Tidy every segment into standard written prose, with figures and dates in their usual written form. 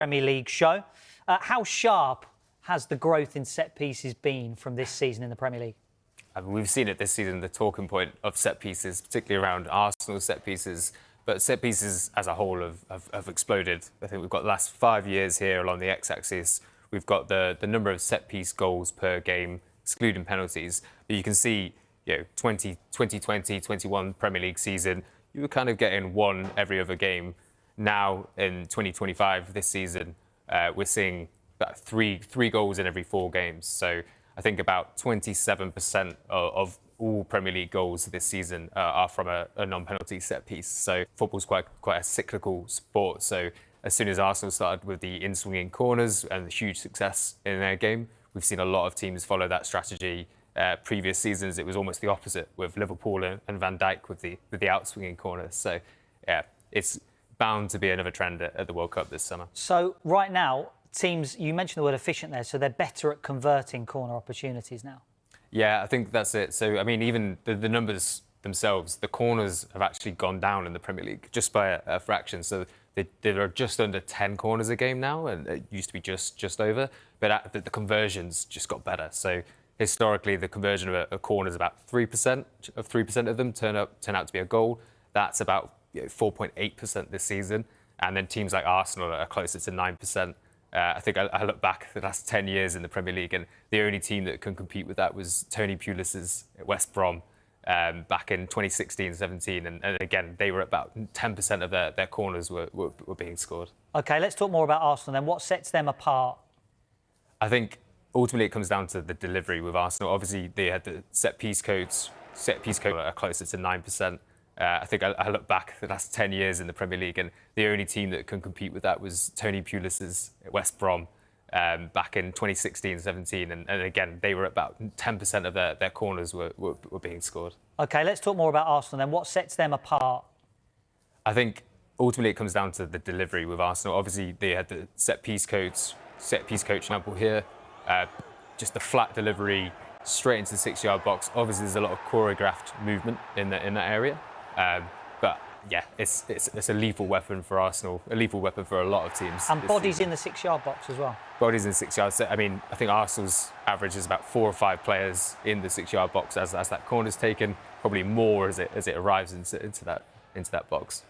Premier League show. How sharp has the growth in set pieces been from this season in the Premier League? I mean, we've seen it this season, the talking point of set pieces, particularly around Arsenal set pieces. But set pieces as a whole have exploded. I think we've got the last 5 years here along the x-axis. We've got the number of set piece goals per game, excluding penalties. But you can see, 2020, 21 Premier League season, you were kind of getting one every other game. Now in 2025, this season, we're seeing about three goals in every 4 games. So I think about 27% of all Premier League goals this season are from a non-penalty set piece. So football's quite a cyclical sport. So as soon as Arsenal started with the in-swinging corners and the huge success in their game, we've seen a lot of teams follow that strategy. Previous seasons, it was almost the opposite with Liverpool and Van Dijk with the out-swinging corners. So yeah, it's bound to be another trend at the World Cup this summer. So right now, teams, you mentioned the word efficient there, so they're better at converting corner opportunities now. Yeah, I think that's it. So, I mean, even the numbers themselves, the corners have actually gone down in the Premier League just by a fraction. So there are just under 10 corners a game now, and it used to be just over. But the conversions just got better. So historically, the conversion of a corner is about 3%. Of 3% of them turn out to be a goal. That's about 4.8% this season. And then teams like Arsenal are closer to 9%. I think I look back the last 10 years in the Premier League, and the only team that can compete with that was Tony Pulis's West Brom back in 2016-17. And again, they were about 10% of their corners were being scored. OK, let's talk more about Arsenal then. What sets them apart? I think ultimately it comes down to the delivery with Arsenal. Obviously, they had the set piece codes are closer to 9%. I think I look back the last 10 years in the Premier League, and the only team that can compete with that was Tony Pulis's West Brom back in 2016-17. And again, they were about 10% of their corners were being scored. OK, let's talk more about Arsenal then. What sets them apart? I think ultimately it comes down to the delivery with Arsenal. Obviously, they had the set piece coach example here, just the flat delivery straight into the 6-yard box. Obviously, there's a lot of choreographed movement in that area. But yeah, it's a lethal weapon for Arsenal, a lethal weapon for a lot of teams. And bodies in the 6-yard box as well. Bodies in the 6 yards. I mean, I think Arsenal's average is about 4 or 5 players in the 6-yard box as that corner's taken. Probably more as it arrives into that box.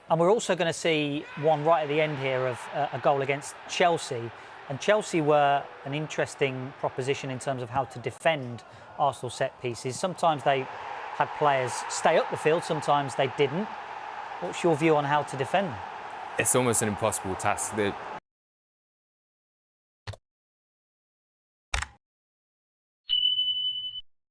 And we're also going to see one right at the end here of a goal against Chelsea. And Chelsea were an interesting proposition in terms of how to defend Arsenal set pieces. Sometimes they had players stay up the field, sometimes they didn't. What's your view on how to defend them? It's almost an impossible task.